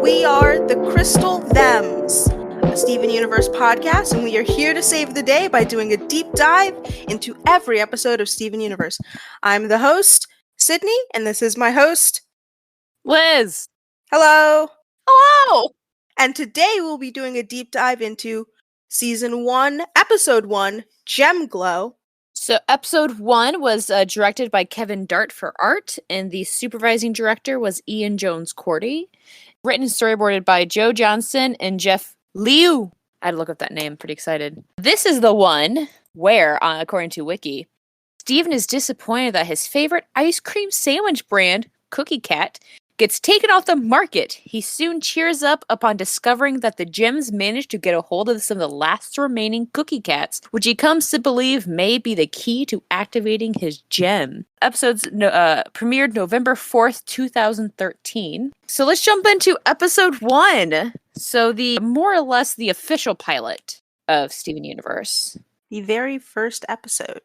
We are the Crystal Thems, a Steven Universe podcast, and we are here to save the day by doing a deep dive into every episode of Steven Universe. I'm the host, Sydney, and this is my host, Liz. Hello. Hello. And today we'll be doing a deep dive into Season 1, Episode 1, Gem Glow. So episode 1 was directed by Kevin Dart for art, and the supervising director was Ian Jones-Cordy. Written and storyboarded by Joe Johnson and Jeff Liu. I had to look up that name, pretty excited. This is the one where, according to Wiki, Steven is disappointed that his favorite ice cream sandwich brand, Cookie Cat, gets taken off the market. He soon cheers up upon discovering that the gems managed to get a hold of some of the last remaining Cookie Cats, which he comes to believe may be the key to activating his gem. Episodes premiered November 4th, 2013. So let's jump into episode 1. So the more or less the official pilot of Steven Universe. The very first episode.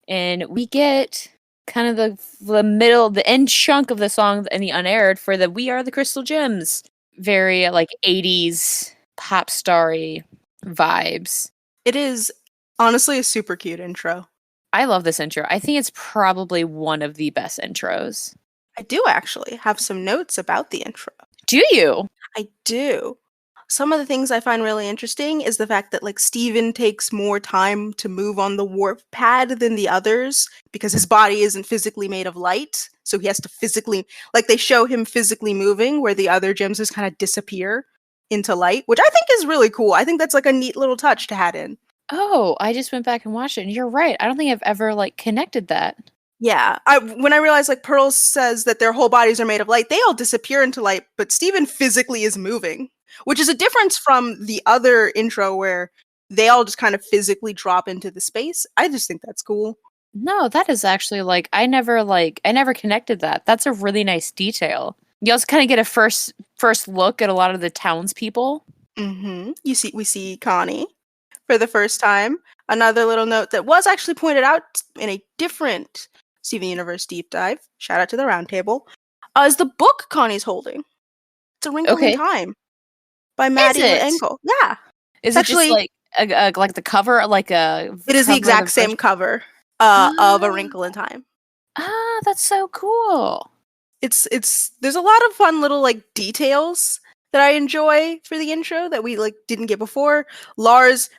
And we get kind of the middle, the end chunk of the song and the unaired for the We Are the Crystal Gems. Very like 80s pop starry vibes. It is honestly a super cute intro. I love this intro. I think it's probably one of the best intros. I do actually have some notes about the intro. Do you? I do. Some of the things I find really interesting is the fact that like Steven takes more time to move on the warp pad than the others because his body isn't physically made of light. So he has to physically, like they show him physically moving where the other gems just kind of disappear into light, which I think is really cool. I think that's like a neat little touch to add in. Oh, I just went back and watched it and you're right. I don't think I've ever like connected that. Yeah, when I realized like Pearl says that their whole bodies are made of light, they all disappear into light, but Steven physically is moving, which is a difference from the other intro where they all just kind of physically drop into the space. I just think that's cool. No, that is actually like I never connected that. That's a really nice detail. You also kind of get a first look at a lot of the townspeople. Mm-hmm. We see Connie for the first time. Another little note that was actually pointed out in a different Steven Universe deep dive, shout out to the roundtable, is the book Connie's holding. It's A Wrinkle in Time by Maddie Engel. Yeah. Is it actually just like the cover, like a? It is the exact same cover of A Wrinkle in Time. Ah, that's so cool. It's there's a lot of fun little like details that I enjoy for the intro that we like didn't get before. Lars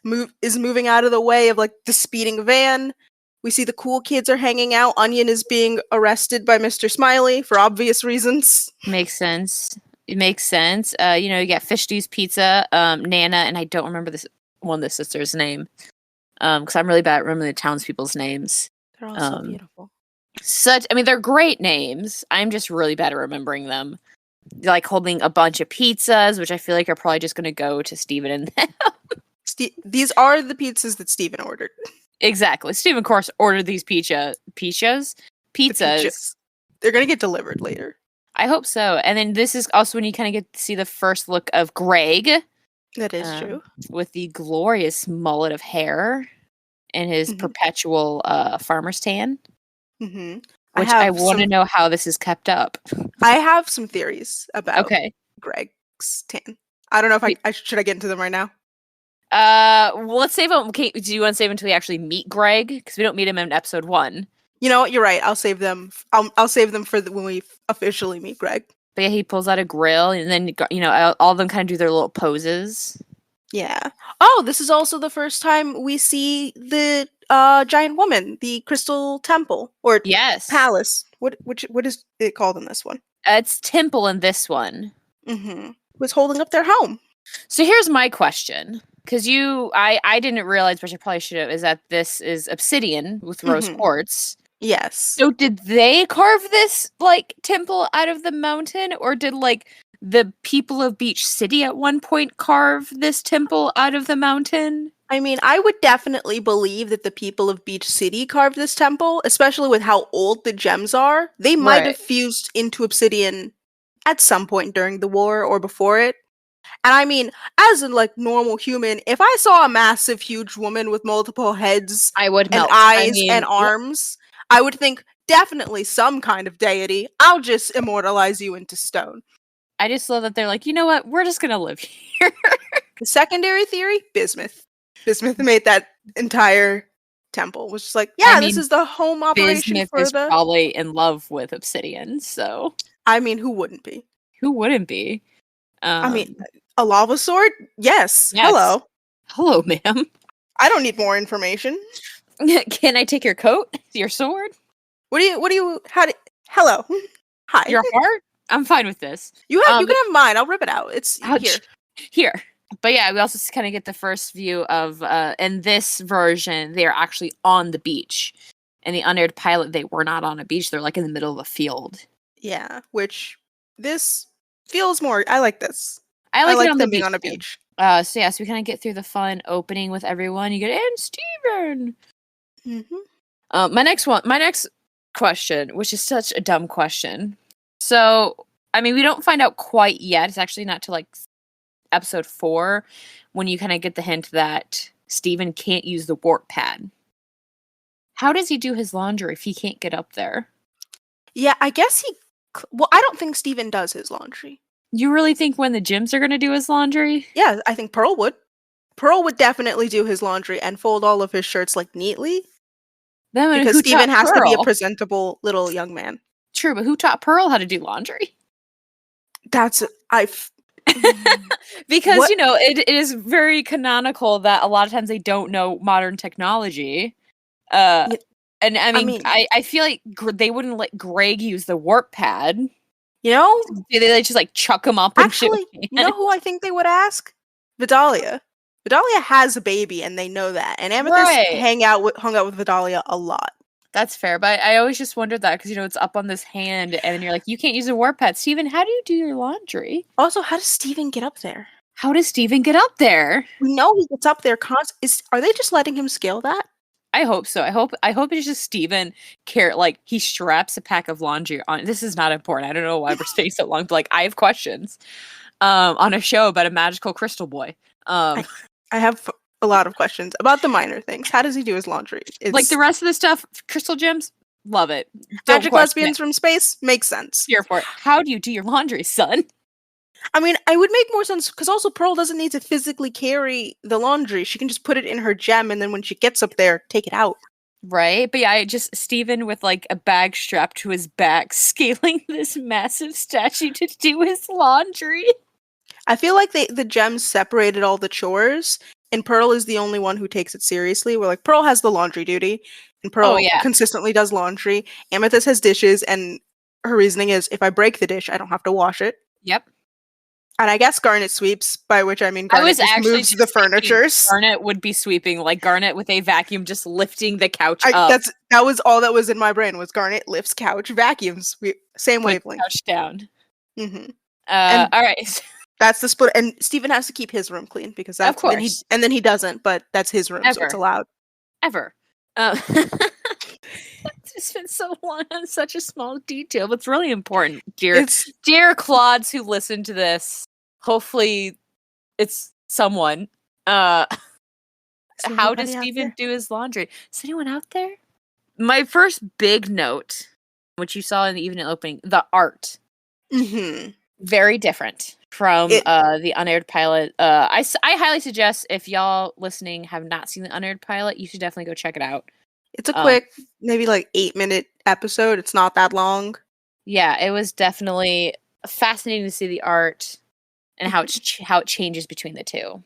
is moving out of the way of like the speeding van. We see the cool kids are hanging out. Onion is being arrested by Mr. Smiley for obvious reasons. Makes sense. It makes sense. You get Fish Stews Pizza, Nana, and I don't remember the sister's name. Because I'm really bad at remembering the townspeople's names. They're all so beautiful. They're great names. I'm just really bad at remembering them. Like holding a bunch of pizzas, which I feel like are probably just going to go to Steven and them. These are the pizzas that Steven ordered. Exactly. Steven, of course, ordered these pizzas. They're going to get delivered later. I hope so. And then this is also when you kind of get to see the first look of Greg. That is true. With the glorious mullet of hair and his perpetual farmer's tan. Mm-hmm. Which I want to know how this is kept up. I have some theories about Greg's tan. I don't know if should I get into them right now? Well, let's save them. Okay, do you want to save them until we actually meet Greg? Because we don't meet him in episode 1. You know what? You're right. I'll save them. I'll save them for when we officially meet Greg. But yeah, he pulls out a grill, and then all of them kind of do their little poses. Yeah. Oh, this is also the first time we see the giant woman, the Crystal Temple or Palace. What is it called in this one? It's Temple in this one. Mm-hmm. Was holding up their home. So here's my question. Because I didn't realize, but I probably should have, is that this is obsidian with rose quartz. Yes. So did they carve this, like, temple out of the mountain? Or did, like, the people of Beach City at one point carve this temple out of the mountain? I mean, I would definitely believe that the people of Beach City carved this temple, especially with how old the gems are. They might have fused into obsidian at some point during the war or before it. And I mean, as a like normal human, if I saw a massive, huge woman with multiple heads and eyes and arms, I would think definitely some kind of deity. I'll just immortalize you into stone. I just love that they're like, you know what? We're just gonna live here. The secondary theory, bismuth. Bismuth made that entire temple. Was just like, I yeah, this mean, is the home operation Bismuth for is the. probably in love with obsidian, so I mean, who wouldn't be? who wouldn't be? I mean, a lava sword? Yes. Yes. Hello. Hello, ma'am. I don't need more information. Can I take your coat? Your sword? Hello. Hi. Your heart? I'm fine with this. You can have mine. I'll rip it out. It's ouch. Here. But yeah, we also kind of get the first view of, in this version, they're actually on the beach. In the unaired pilot, they were not on a beach. They're like in the middle of a field. Yeah, which this feels more. I like this. I like it on them the being beach on a too. beach. So we kind of get through the fun opening with everyone. You get, and Steven! Mm-hmm. My next question, which is such a dumb question. So, I mean, we don't find out quite yet. It's actually not till like episode 4 when you kind of get the hint that Steven can't use the warp pad. How does he do his laundry if he can't get up there? Yeah, I guess well, I don't think Steven does his laundry. You really think when the gyms are going to do his laundry? Yeah, I think Pearl would. Pearl would definitely do his laundry and fold all of his shirts like neatly. Then because who Steven has Pearl? To be a presentable little young man. True, but who taught Pearl how to do laundry? Because you know it is very canonical that a lot of times they don't know modern technology. And I mean, I feel like they wouldn't let Greg use the warp pad. You know, they just like chuck him up. Actually, you know who I think they would ask? Vidalia. Vidalia has a baby, and they know that. And Amethyst hung out with Vidalia a lot. That's fair, but I always just wondered that because, you know, it's up on this hand, and then you're like, you can't use a warp pad. Steven, how do you do your laundry? Also, how does Steven get up there? How does Steven get up there? We know he gets up there. Are they just letting him scale that? I hope so. I hope it's just Steven like he straps a pack of laundry on. This is not important. I don't know why we're staying so long, but like I have questions on a show about a magical crystal boy. I have a lot of questions about the minor things. How does he do his laundry? Like the rest of the stuff, crystal gems, love it. Magic lesbians from space makes sense. Here for it. How do you do your laundry, son? I mean, it would make more sense because also Pearl doesn't need to physically carry the laundry. She can just put it in her gem, and then when she gets up there, take it out. Right, but yeah, Steven with like a bag strapped to his back, scaling this massive statue to do his laundry. I feel like the gems separated all the chores, and Pearl is the only one who takes it seriously. Where like Pearl has the laundry duty, and Pearl consistently does laundry. Amethyst has dishes, and her reasoning is if I break the dish, I don't have to wash it. Yep. And I guess Garnet sweeps, by which I mean Garnet just moves the furnitures. Garnet would be sweeping, like Garnet with a vacuum just lifting the couch up. That was all that was in my brain, was Garnet lifts couch, vacuums. Same wavelength. Couch down. Mm-hmm. All right. That's the split. And Steven has to keep his room clean, because that's... Of course. And then he doesn't, but that's his room, so it's allowed. Ever. It's been so long on such a small detail, but it's really important, dear Clods who listen to this. Hopefully, it's someone. How does Steven do his laundry? Is anyone out there? My first big note, which you saw in the evening opening, the art. Mm-hmm. Very different from the unaired pilot. I highly suggest, if y'all listening have not seen the unaired pilot, you should definitely go check it out. It's a quick, maybe like 8-minute episode. It's not that long. Yeah, it was definitely fascinating to see the art and how it changes between the two.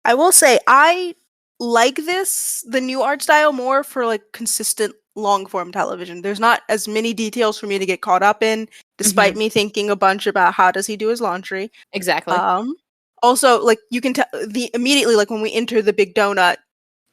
I will say I like the new art style more for like consistent long form television. There's not as many details for me to get caught up in, despite me thinking a bunch about how does he do his laundry. Exactly. Also, like you can tell immediately, like when we enter the big donut,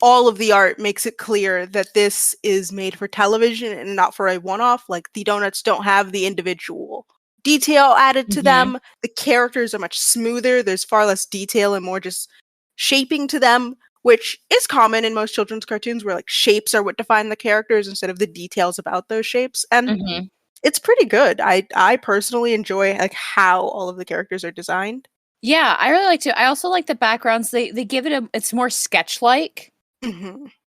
all of the art makes it clear that this is made for television and not for a one-off. Like the donuts don't have the individual detail added to them. The characters are much smoother. There's far less detail and more just shaping to them, which is common in most children's cartoons, where like shapes are what define the characters instead of the details about those shapes. And it's pretty good. I personally enjoy like how all of the characters are designed. Yeah, I really like to. I also like the backgrounds. They give it it's more sketch-like.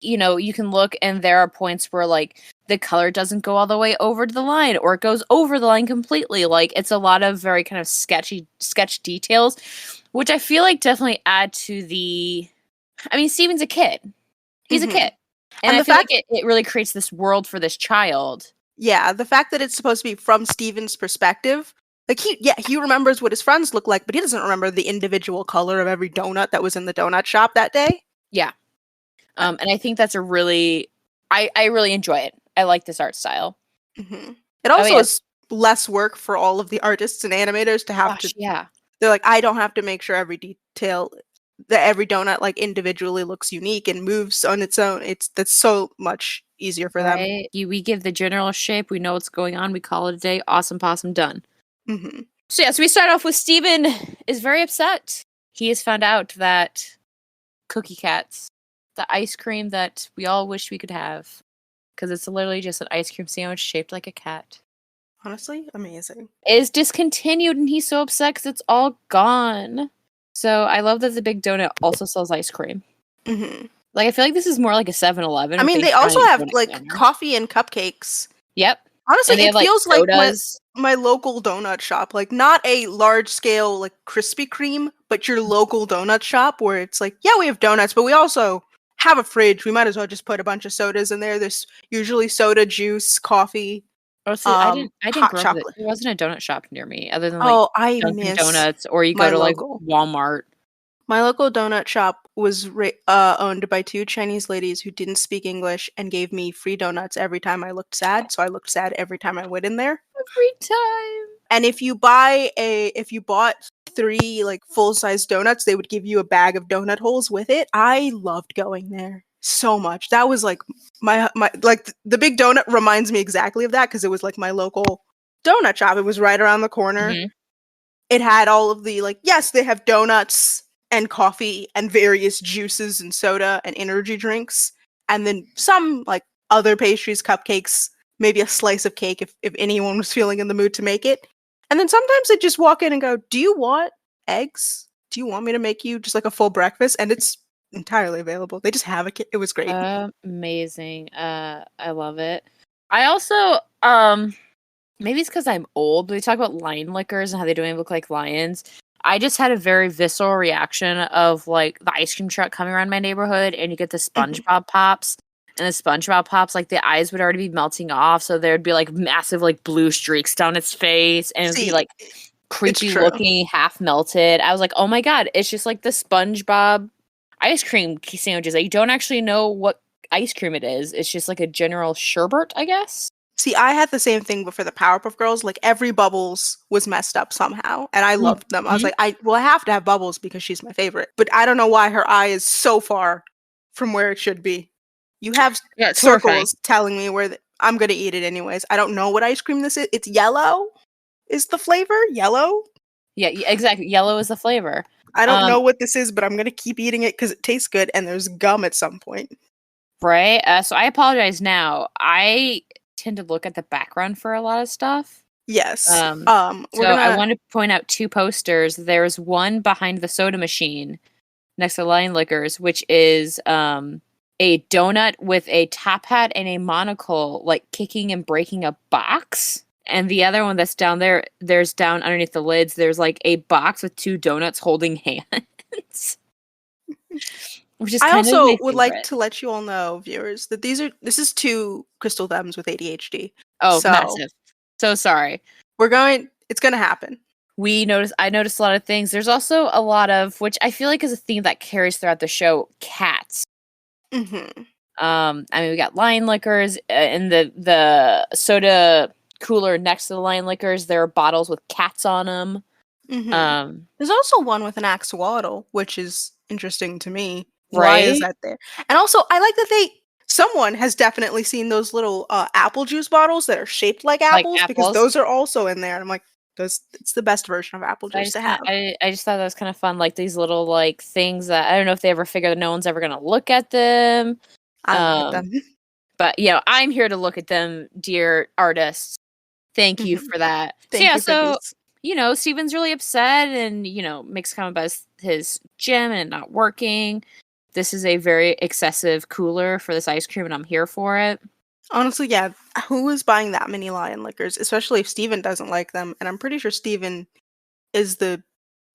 you can look and there are points where like the color doesn't go all the way over to the line or it goes over the line completely. Like it's a lot of very kind of sketch details, which I feel like definitely add to Steven's a kid. He's a kid. And I feel like it really creates this world for this child. Yeah, the fact that it's supposed to be from Steven's perspective, like he remembers what his friends look like, but he doesn't remember the individual color of every donut that was in the donut shop that day. Yeah. And I think that's I really enjoy it. I like this art style. It also is less work for all of the artists and animators to have to. Yeah. They're like, I don't have to make sure every detail that every donut like individually looks unique and moves on its own. That's so much easier for them. We give the general shape. We know what's going on. We call it a day. Awesome possum done. So we start off with Steven is very upset. He has found out that Cookie Cats, the ice cream that we all wish we could have, because it's literally just an ice cream sandwich shaped like a cat. Honestly, amazing. Is discontinued, and he's so upset because it's all gone. So I love that the Big Donut also sells ice cream. Like I feel like this is more like a 7-Eleven. I mean, they also have like coffee and cupcakes. Yep. Honestly, it feels like my local donut shop. Like not a large scale like Krispy Kreme, but your local donut shop where it's like, yeah, we have donuts, but we also have a fridge. We might as well just put a bunch of sodas in there. There's usually soda, juice, coffee. Oh, see, I didn't grow up. There wasn't a donut shop near me other than like Dunkin' Donuts, or you go to like Walmart. My local donut shop was owned by two Chinese ladies who didn't speak English and gave me free donuts every time I looked sad. So I looked sad every time I went in there. Every time. And if you bought 3 like full-size donuts, they would give you a bag of donut holes with it. I loved going there so much. That was like my like the Big Donut reminds me exactly of that because it was like my local donut shop. It was right around the corner. It had all of the like, yes, they have donuts and coffee and various juices and soda and energy drinks, and then some like other pastries, cupcakes, maybe a slice of cake if anyone was feeling in the mood to make it. And then sometimes I'd just walk in and go, do you want eggs? Do you want me to make you just like a full breakfast? And it's entirely available. They just have it was great. Amazing. I love it. I also maybe it's because I'm old, but we talk about lion liquors and how they don't even look like lions. I just had a very visceral reaction of like the ice cream truck coming around my neighborhood and you get the SpongeBob pops, and the SpongeBob pops, like the eyes would already be melting off, so there'd be like massive like blue streaks down its face and it'd be like creepy looking, half melted. I was like, oh my god, it's just like the SpongeBob ice cream sandwiches. Like, you don't actually know what ice cream it is. It's just like a general sherbet, I guess. See, I had the same thing, but for the Powerpuff Girls, like every Bubbles was messed up somehow, and I loved them. I was like, I have to have Bubbles because she's my favorite. But I don't know why her eye is so far from where it should be. You have circles telling me where I'm gonna eat it anyways. I don't know what ice cream this is. It's yellow. Is the flavor yellow? Yeah, exactly. Yellow is the flavor. I don't know what this is, but I'm gonna keep eating it because it tastes good, and there's gum at some point. Right. So I apologize now. I tend to look at the background for a lot of stuff. Yes. I want to point out 2 posters. There's one behind the soda machine next to Lion Liquors, which is a donut with a top hat and a monocle, like kicking and breaking a box. And the other one that's down there, there's down underneath the lids, there's like a box with 2 donuts holding hands. Which is I also would like to let you all know, viewers, that this is 2 Crystal Thems with ADHD. Oh, massive. So sorry. It's gonna happen. I noticed a lot of things. There's also a lot of, which I feel like is a theme that carries throughout the show, cats. I mean, we got Lion Liquors in the soda cooler next to the Lion Liquors. There are bottles with cats on them. There's also one with an axolotl, which is interesting to me. Right? Why is that there? And also, I like that someone has definitely seen those little apple juice bottles that are shaped like apples, because those are also in there. And I'm like, it's the best version of apple juice to have. I just thought that was kind of fun, like these little like things that I don't know if they ever figure that no one's ever gonna look at them. I look at them. But I'm here to look at them, dear artists. Thank you for that. Steven's really upset and makes a comment about his gym and it not working. This is a very excessive cooler for this ice cream, and I'm here for it. Honestly, yeah. Who is buying that many lion liquors? Especially if Steven doesn't like them. And I'm pretty sure Steven is the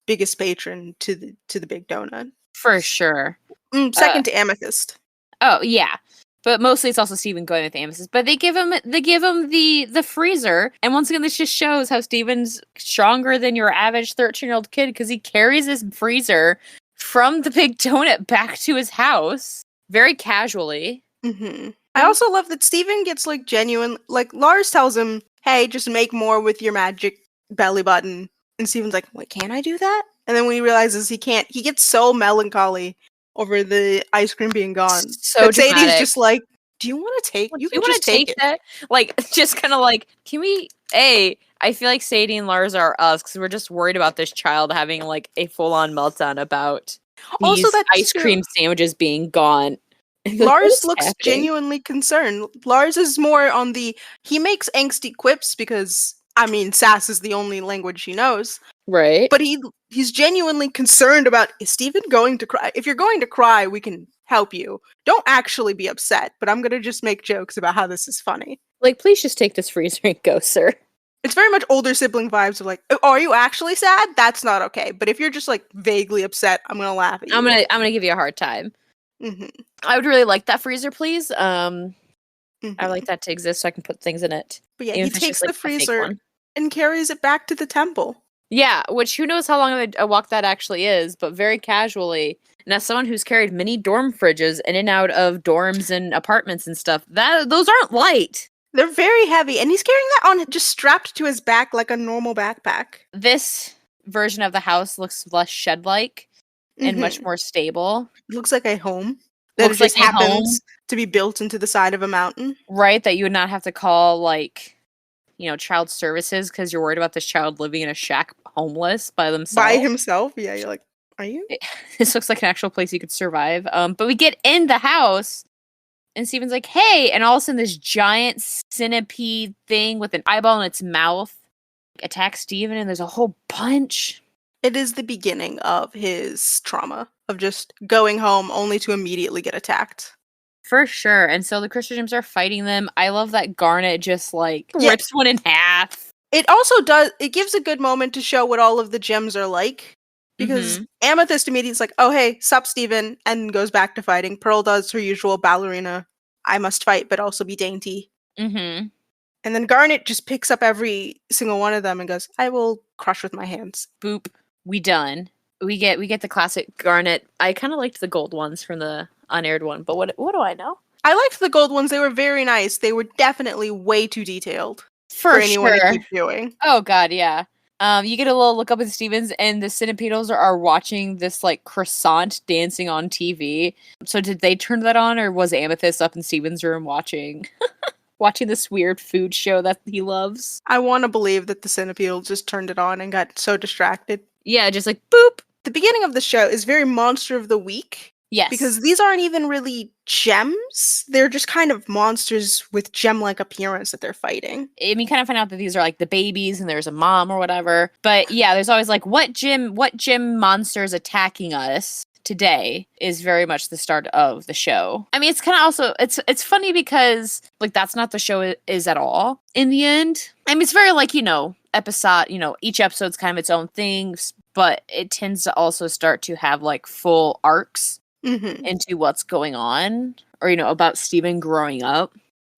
biggest patron to the Big Donut. For sure. Second to Amethyst. Oh, yeah. But mostly it's also Steven going with Amethyst. But they give him the freezer. And once again, this just shows how Steven's stronger than your average 13-year-old kid because he carries his freezer from the Big Donut back to his house very casually. Mm-hmm. I also love that Steven gets like genuine, like Lars tells him, hey, just make more with your magic belly button. And Steven's like, wait, can't I do that? And then when he realizes he can't, he gets so melancholy over the ice cream being gone. So but dramatic. Sadie's just like, do you want to take, you can just take it. That? Like, just kind of like, can we, I feel like Sadie and Lars are us because we're just worried about this child having like a full-on meltdown about these also, that ice cream sandwiches being gone. Lars looks genuinely concerned. Lars is more on he makes angsty quips because, I mean, sass is the only language he knows. Right. But he's genuinely concerned about, is Steven going to cry? If you're going to cry, we can help you. Don't actually be upset, but I'm going to just make jokes about how this is funny. Like, please just take this freezer and go, sir. It's very much older sibling vibes of like, oh, are you actually sad? That's not okay. But if you're just like vaguely upset, I'm going to laugh at you. I'm gonna give you a hard time. Mm-hmm. I would really like that freezer, please. I like that to exist so I can put things in it. But yeah, he takes the freezer and carries it back to the temple. Yeah, which who knows how long of a walk that actually is, but very casually. And as someone who's carried many dorm fridges in and out of dorms and apartments and stuff, those aren't light. They're very heavy, and he's carrying that on just strapped to his back like a normal backpack. This version of the house looks less shed-like and much more stable. It looks like a home. That just happens to be built into the side of a mountain. Right, that you would not have to call, like, child services because you're worried about this child living in a shack homeless by themselves. By himself? Yeah, you're like, are you? This looks like an actual place you could survive. But we get in the house, and Steven's like, hey, and all of a sudden this giant centipede thing with an eyeball in its mouth attacks Steven, and there's a whole bunch. It is the beginning of his trauma, of just going home only to immediately get attacked. For sure. And so the crystal gems are fighting them. I love that Garnet just rips one in half. It also it gives a good moment to show what all of the gems are like. Because Amethyst immediately is like, oh hey, sup Steven, and goes back to fighting. Pearl does her usual ballerina, I must fight but also be dainty. Mm-hmm. And then Garnet just picks up every single one of them and goes, I will crush with my hands. Boop. We done. We get the classic Garnet. I kind of liked the gold ones from the unaired one, but what do I know? I liked the gold ones. They were very nice. They were definitely way too detailed for anyone to keep doing. Oh god, yeah. You get a little look up at Stevens, and the Centipedals are watching this croissant dancing on TV. So did they turn that on, or was Amethyst up in Stevens' room watching this weird food show that he loves? I want to believe that the Centipedal just turned it on and got so distracted. Yeah, just boop. The beginning of the show is very Monster of the Week. Yes. Because these aren't even really gems. They're just kind of monsters with gem-like appearance that they're fighting. I mean, kind of find out that these are the babies and there's a mom or whatever. But yeah, there's always what gem monster is attacking us today is very much the start of the show. I mean, it's kind of also, it's funny because that's not the show is at all in the end. I mean, it's very episode, each episode's kind of its own thing, but it tends to also start to have full arcs into what's going on, or about Steven growing up.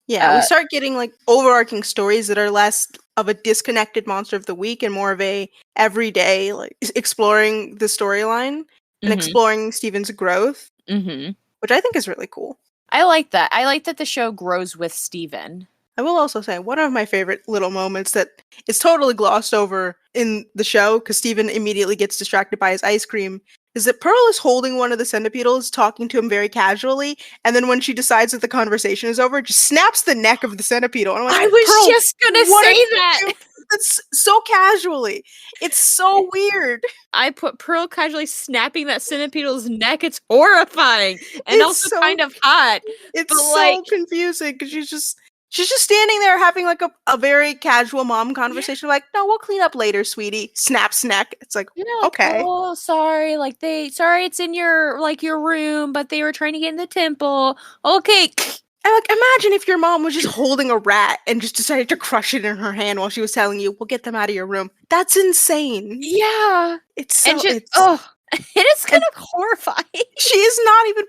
Yeah, we start getting overarching stories that are less of a disconnected monster of the week and more of a everyday exploring the storyline and exploring Steven's growth, which I think is really cool. I like that. I like that the show grows with Steven. I will also say one of my favorite little moments that is totally glossed over in the show because Steven immediately gets distracted by his ice cream is that Pearl is holding one of the Centipedals, talking to him very casually, and then when she decides that the conversation is over, just snaps the neck of the Centipedal. And I'm I was just gonna say that. That's so casually. It's so weird. I put Pearl casually snapping that Centipedal's neck. It's horrifying and also kind of hot. It's so confusing because she's just She's just standing there having like a very casual mom conversation, like, no, we'll clean up later, sweetie. Snaps neck. It's like, Like, okay. oh, sorry. Sorry, it's in your room, but they were trying to get in the temple. Okay. And like, imagine if your mom was just holding a rat and just decided to crush it in her hand while she was telling you, we'll get them out of your room. That's insane. Yeah. It's so, it is kind of horrifying. She is not even,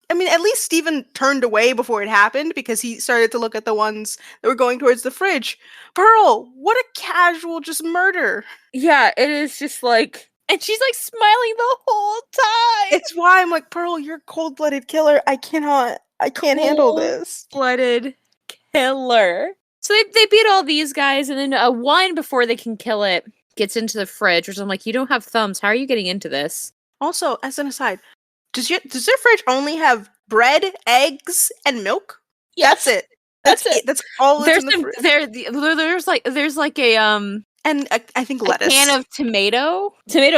I mean, at least Steven turned away before it happened because he started to look at the ones that were going towards the fridge. Pearl, what a casual just murder. Yeah, it is just like, and she's like smiling the whole time. It's why I'm like, Pearl, you're a cold-blooded killer. I can't handle this. Cold-blooded killer. So they beat all these guys, and then one, before they can kill it, gets into the fridge, which I'm like, you don't have thumbs. How are you getting into this? Also, as an aside, does your fridge only have bread, eggs, and milk? Yes. That's it. That's it. That's all that's in the fridge. There's like a and I think lettuce. A can of tomato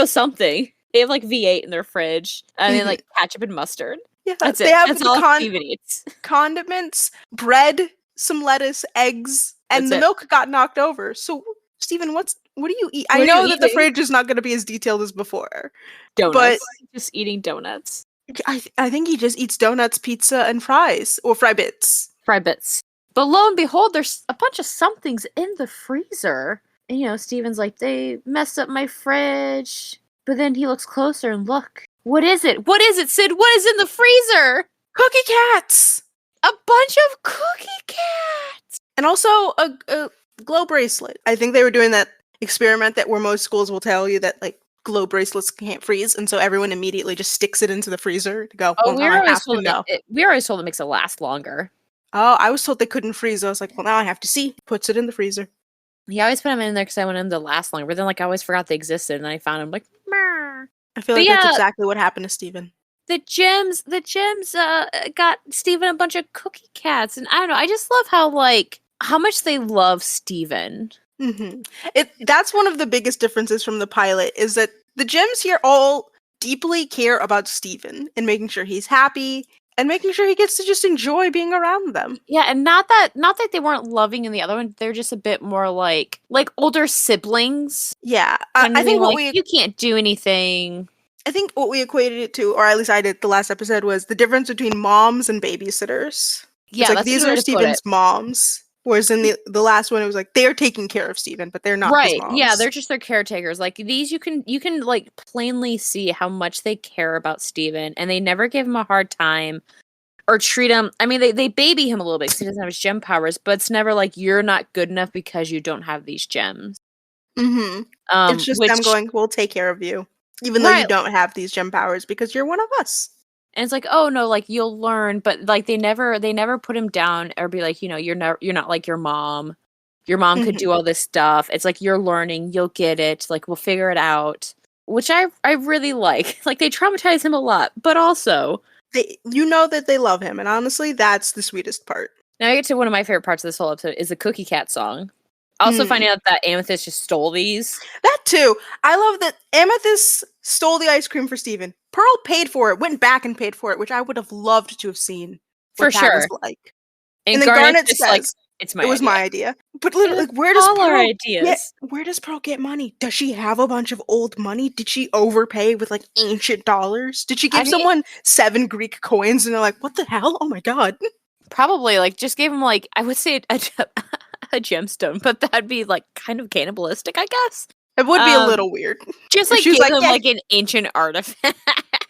something. They have like V8 in their fridge, and then like ketchup and mustard. Yeah, that's they it. have That's the all Steven eats. Condiments, bread, some lettuce, eggs, and the milk got knocked over. So, Steven, what do you eat? I know that the fridge is not going to be as detailed as before. Donuts. But just eating donuts. I think he just eats donuts, pizza, and fries. Or fry bits. Fry bits. But lo and behold, there's a bunch of somethings in the freezer. And, you know, Steven's like, they messed up my fridge. But then he looks closer and look. What is it? What is it, Sid? What is in the freezer? Cookie cats! A bunch of cookie cats! And also a glow bracelet. I think they were doing that experiment that where most schools will tell you that, like, glow bracelets can't freeze, and so everyone immediately just sticks it into the freezer to go, well, now I have to know. We always told it makes it last longer. Oh, I was told they couldn't freeze. I was like, well, now I have to see. Puts it in the freezer. Yeah, I always put them in there because I wanted them to last longer, but then, like, I always forgot they existed, and I found them, like, Meh. I feel like that's exactly what happened to Steven. The gems got Steven a bunch of cookie cats, and I don't know, I just love how much they love Steven. Mm-hmm. That's one of the biggest differences from the pilot, is that the gems here all deeply care about Steven and making sure he's happy and making sure he gets to just enjoy being around them. Yeah, and not that they weren't loving in the other one. They're just a bit more like older siblings. Yeah, I think you can't do anything. I think what we equated it to, or at least I did the last episode, was the difference between moms and babysitters. Yeah, it's like these are Steven's moms. Whereas in the last one, it was like they're taking care of Steven, but they're not his moms. Yeah, they're just their caretakers. Like these, you can like plainly see how much they care about Steven, and they never give him a hard time or treat him. I mean, they baby him a little bit because he doesn't have his gem powers, but it's never like you're not good enough because you don't have these gems. Mm-hmm. It's just them going, we'll take care of you, even though you don't have these gem powers because you're one of us. And it's like, oh no, like you'll learn, but like they never put him down or be like, you know, you're not like your mom. Your mom could do all this stuff. It's like you're learning, you'll get it. Like we'll figure it out, which I really like. Like they traumatize him a lot, but also you know that they love him, and honestly, that's the sweetest part. Now I get to one of my favorite parts of this whole episode is the Cookie Cat song. Also finding out that Amethyst just stole these. That too. I love that Amethyst stole the ice cream for Steven. Pearl paid for it, went back and paid for it, which I would have loved to have seen. For sure. Like. And then Garnet says, like, it was my idea. But literally, like, where does Pearl get money? Does she have a bunch of old money? Did she overpay with like ancient dollars? Did she give someone 7 Greek coins and they're like, what the hell? Oh my god. Probably, like, just gave him, like, I would say a gemstone, but that'd be like kind of cannibalistic, I guess. It would be a little weird. Just like give him like an ancient artifact.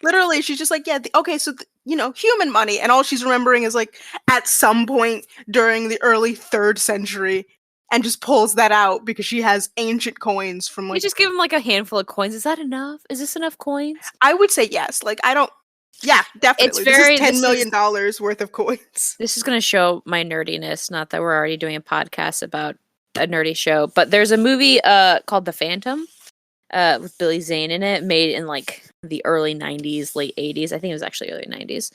Literally, she's just like, human money, and all she's remembering is like at some point during the early 3rd century, and just pulls that out because she has ancient coins from like. You just give him like a handful of coins. Is that enough? Is this enough coins? I would say yes. Like I don't. Yeah, definitely. This is $10 million worth of coins. This is going to show my nerdiness. Not that we're already doing a podcast about a nerdy show, but there's a movie called The Phantom with Billy Zane in it, made in like the early 90s, late 80s. I think it was actually early 90s.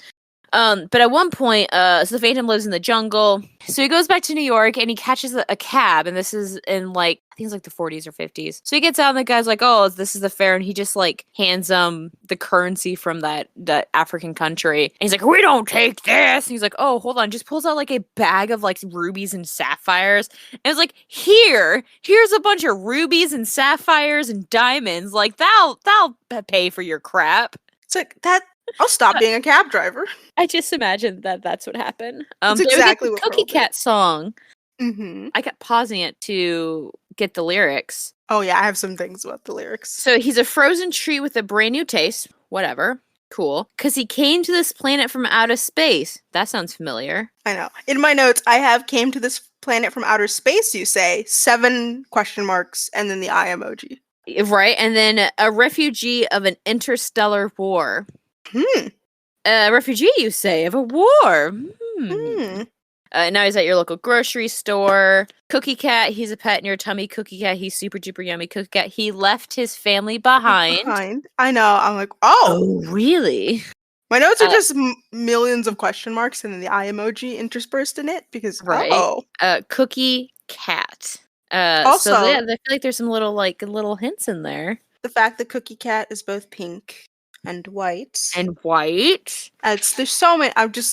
But at one point, so the Phantom lives in the jungle. So he goes back to New York and he catches a cab, and this is in like I think it's like the 40s or 50s. So he gets out and the guy's like, "Oh, this is the fare," and he just like hands the currency from that African country. And he's like, "We don't take this." And he's like, "Oh, hold on," just pulls out like a bag of like rubies and sapphires. And it's like, here's a bunch of rubies and sapphires and diamonds. Like that'll pay for your crap. It's like that. I'll stop being a cab driver. I just imagined that's what happened. That's exactly what Cookie Cat song. Mm-hmm. I kept pausing it to get the lyrics. Oh yeah, I have some things about the lyrics. So he's a frozen tree with a brand new taste. Whatever. Cool. Because he came to this planet from outer space. That sounds familiar. I know. In my notes, I have came to this planet from outer space, you say, 7 question marks, and then the eye emoji. Right. And then a refugee of an interstellar war. A refugee, you say, of a war. Now he's at your local grocery store. Cookie Cat, he's a pet in your tummy. Cookie Cat, he's super duper yummy. Cookie Cat, he left his family behind. I know. I'm like, oh, really? My notes are just millions of question marks and then the eye emoji interspersed in it because Cookie Cat. Also, so yeah, I feel like there's some little hints in there. The fact that Cookie Cat is both pink and white. There's so many.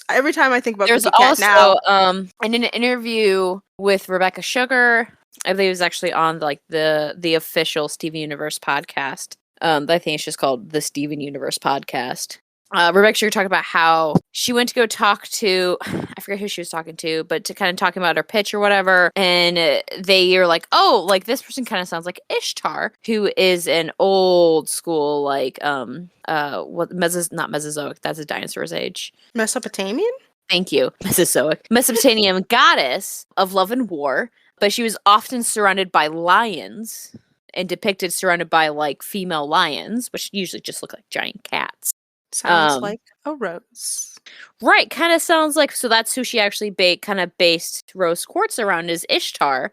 Every time I think about Cookie Cat now. There's also in an interview with Rebecca Sugar, I believe it was actually on like the official Steven Universe podcast. I think it's just called the Steven Universe podcast. Rebecca Sugar talked about how she went to go talk to, I forget who she was talking to, but to kind of talking about her pitch or whatever. And they are like, oh, like this person kind of sounds like Ishtar, who is an old school, like, not Mesozoic, that's a dinosaur's age. Mesopotamian? Thank you. Mesopotamian goddess of love and war, but she was often surrounded by lions and depicted surrounded by like female lions, which usually just look like giant cats. Sounds like a rose. Right, kind of sounds like, so that's who she actually based Rose Quartz around is Ishtar.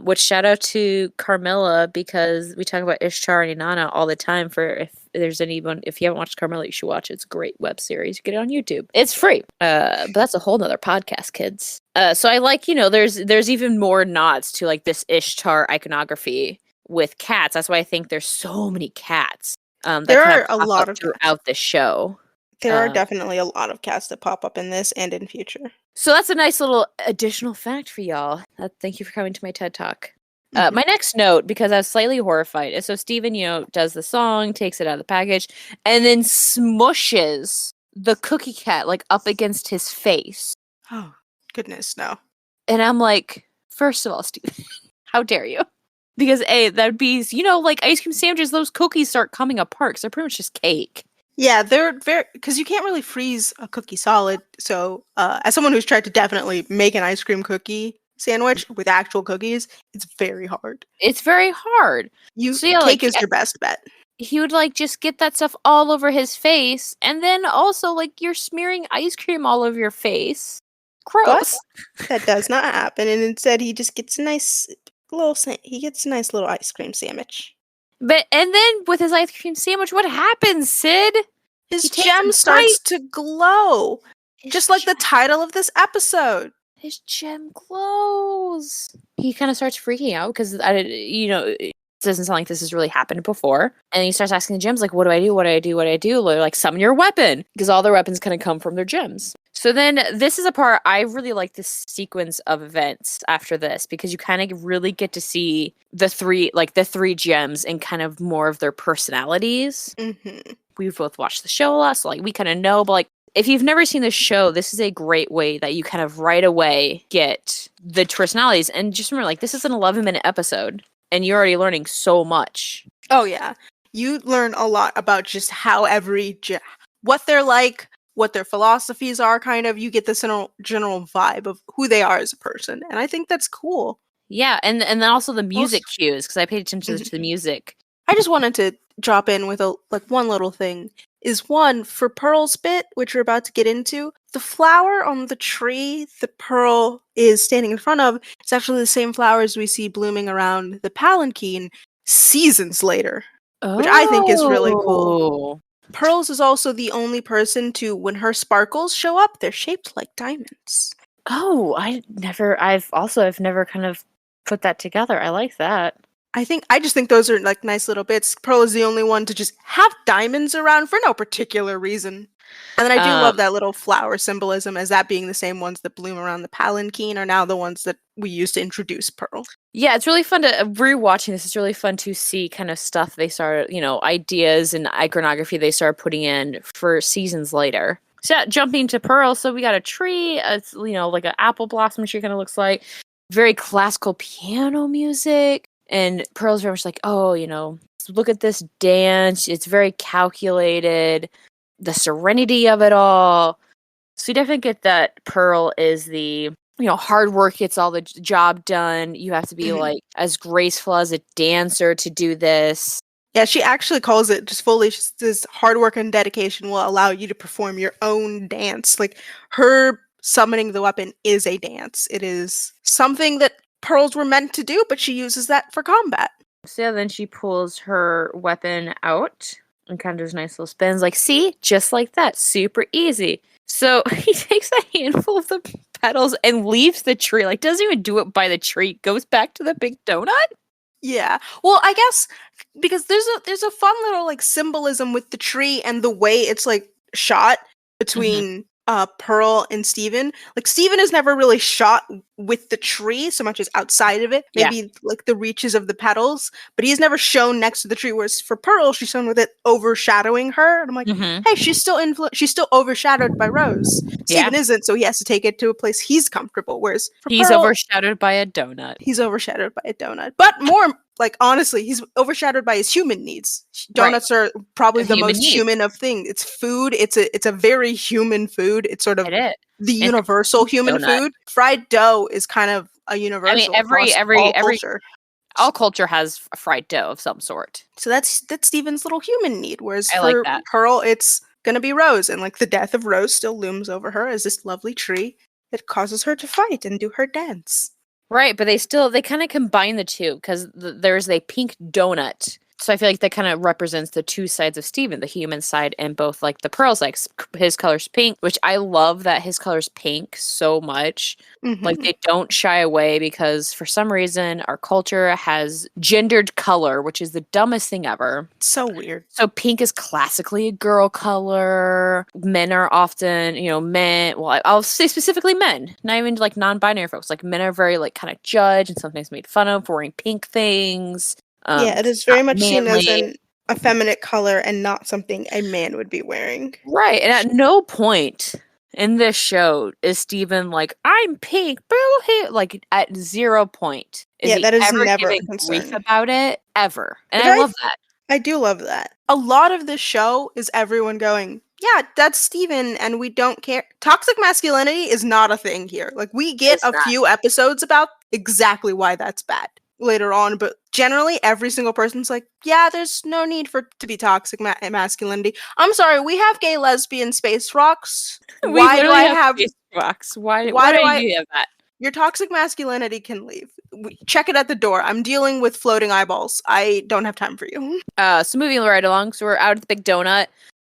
Which shout out to Carmilla because we talk about Ishtar and Inanna all the time. If you haven't watched Carmilla, you should watch it. It's a great web series. You get it on YouTube. It's free. But that's a whole nother podcast, kids. So I like, there's even more nods to like this Ishtar iconography with cats. That's why I think there's so many cats. There are a lot of throughout the show. There are definitely a lot of cats that pop up in this and in future. So that's a nice little additional fact for y'all. Thank you for coming to my TED Talk. My next note, because I was slightly horrified, is so Steven, does the song, takes it out of the package, and then smushes the Cookie Cat like up against his face. Oh, goodness, no. And I'm like, first of all, Steven, how dare you? Because that'd be, like ice cream sandwiches, those cookies start coming apart because they're pretty much just cake. Yeah, they're very, because you can't really freeze a cookie solid. So as someone who's tried to definitely make an ice cream cookie sandwich with actual cookies, it's very hard. Cake is your best bet. He would like just get that stuff all over his face. And then also like you're smearing ice cream all over your face. Gross. But that does not happen. And instead he just gets a nice little ice cream sandwich. And then with his ice cream sandwich, what happens, Sid? His gem starts to glow. Just like the title of this episode. His gem glows. He kind of starts freaking out because, it doesn't sound like this has really happened before. And he starts asking the gems, like, what do I do? What do I do? What do I do? Like, summon your weapon. Because all their weapons kind of come from their gems. So then this is a part I really like this sequence of events after this because you kind of really get to see the three gems and kind of more of their personalities. Mm-hmm. We've both watched the show a lot, so like we kind of know, but like if you've never seen the show, this is a great way that you kind of right away get the personalities. And just remember, like, this is an 11-minute episode and you're already learning so much. Oh yeah. You learn a lot about just how what they're like, what their philosophies are, kind of. You get this general vibe of who they are as a person. And I think that's cool. Yeah, and then also the music cues, because I paid attention to the music. I just wanted to drop in with one little thing. Is one, for Pearl's bit, which we're about to get into, the flower on the tree the Pearl is standing in front of is actually the same flowers we see blooming around the palanquin seasons later. Which I think is really cool. Pearls is also the only person to, when her sparkles show up, they're shaped like diamonds. Oh, I've never kind of put that together. I like that. I just think those are like nice little bits. Pearl is the only one to just have diamonds around for no particular reason. And then I do Um, love that little flower symbolism, as that being the same ones that bloom around the palanquin are now the ones that we use to introduce Pearl. yeah, it's really fun to rewatching this. It's really fun to see kind of stuff they started, ideas and iconography they started putting in for seasons later. So yeah, jumping to Pearl, so we got a tree, it's like an apple blossom tree kind of looks like. Very classical piano music. And Pearl's very much like, oh, look at this dance. It's very calculated. The serenity of it all. So you definitely get that Pearl is the hard work gets all the job done. You have to be like as graceful as a dancer to do this. Yeah, she actually calls it just fully. She says hard work and dedication will allow you to perform your own dance. Like her summoning the weapon is a dance. It is something that pearls were meant to do, but she uses that for combat. So yeah, then she pulls her weapon out and kind of does nice little spins. Like, see, just like that, super easy. So he takes a handful of the petals and leaves the tree. Like, doesn't even do it by the tree. Goes back to the big donut. Yeah. Well, I guess because there's a fun little like symbolism with the tree and the way it's like shot between Pearl and Steven. Like Steven is never really shot with the tree so much as outside of it. Yeah. Maybe like the reaches of the petals, but he's never shown next to the tree. Whereas for Pearl, she's shown with it overshadowing her. And I'm like, hey, she's still overshadowed by Rose. Yeah. Steven isn't, so he has to take it to a place he's comfortable. Whereas for He's Pearl, overshadowed by a donut. he's overshadowed by a donut. But more like honestly, he's overshadowed by his human needs. Donuts are probably the most human of things. It's food. It's a very human food. It's sort of the universal human food. Fried dough is kind of a universal. I mean, culture. All culture has fried dough of some sort. So that's Steven's little human need. Whereas for Pearl, it's gonna be Rose, and like the death of Rose still looms over her as this lovely tree that causes her to fight and do her dance. Right, but they kind of combine the two because there's a pink donut. So I feel like that kind of represents the two sides of Steven, the human side and both like the Pearl's like his color's pink, which I love that his color's pink so much. Like they don't shy away because for some reason our culture has gendered color, which is the dumbest thing ever. So weird. So pink is classically a girl color. Men are often, men, well, I'll say specifically men, not even like non-binary folks. Like men are very like kind of judged and sometimes made fun of for wearing pink things. Yeah, it is very much seen as an effeminate color and not something a man would be wearing. Right, and at no point in this show is Steven like, I'm pink, boo-hoo. Like, at 0 point is he that is ever never giving grief about it, ever. And but I love that. I do love that. A lot of this show is everyone going, yeah, that's Steven, and we don't care. Toxic masculinity is not a thing here. Like, we get a few episodes about exactly why that's bad later on, but generally every single person's like, yeah, there's no need to be toxic masculinity. I'm sorry, we have gay, lesbian, space rocks. Why do I have space rocks? Why do you have that? Your toxic masculinity can leave. Check it at the door. I'm dealing with floating eyeballs. I don't have time for you. So moving right along, so we're out at the big donut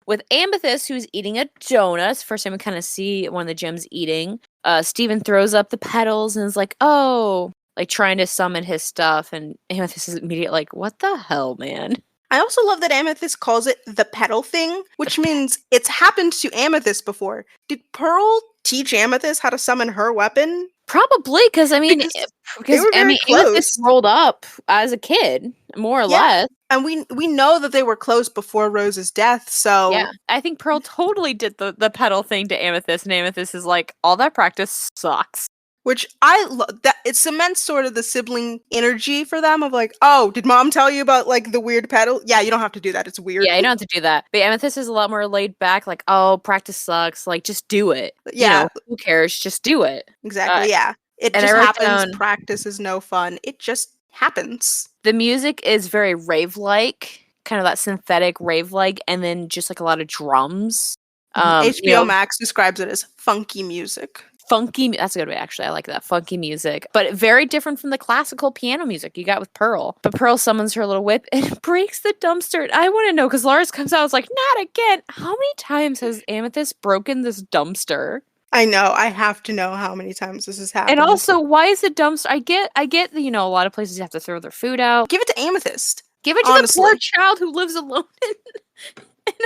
with Amethyst, who's eating a donut. It's the first time we kind of see one of the gems eating. Steven throws up the petals and is like, oh, like trying to summon his stuff, and Amethyst is immediately like, what the hell, man? I also love that Amethyst calls it the petal thing, which means it's happened to Amethyst before. Did Pearl teach Amethyst how to summon her weapon? Probably, because Amethyst rolled up as a kid, more or less. And we know that they were close before Rose's death, so... Yeah, I think Pearl totally did the petal thing to Amethyst, and Amethyst is like, all that practice sucks. Which I love. That it cements sort of the sibling energy for them of like, oh, did mom tell you about like the weird petal? Yeah, you don't have to do that. It's weird. Yeah, you don't have to do that. But Amethyst is a lot more laid back. Like, oh, practice sucks. Like, just do it. Yeah, who cares? Just do it. Exactly. Yeah, it just happens. Practice is no fun. It just happens. The music is very rave-like, kind of that synthetic rave-like, and then just like a lot of drums. HBO Max describes it as funky music. funky. That's a good way, actually. I like that funky music, but very different from the classical piano music you got with Pearl. But Pearl summons her little whip and breaks the dumpster. I want to know because Lars comes out. I was like, not again. How many times has Amethyst broken this dumpster? I know. I have to know how many times this has happened. And also, why is the dumpster? I get that, a lot of places you have to throw their food out. Give it to Amethyst. Give it to the poor child who lives alone.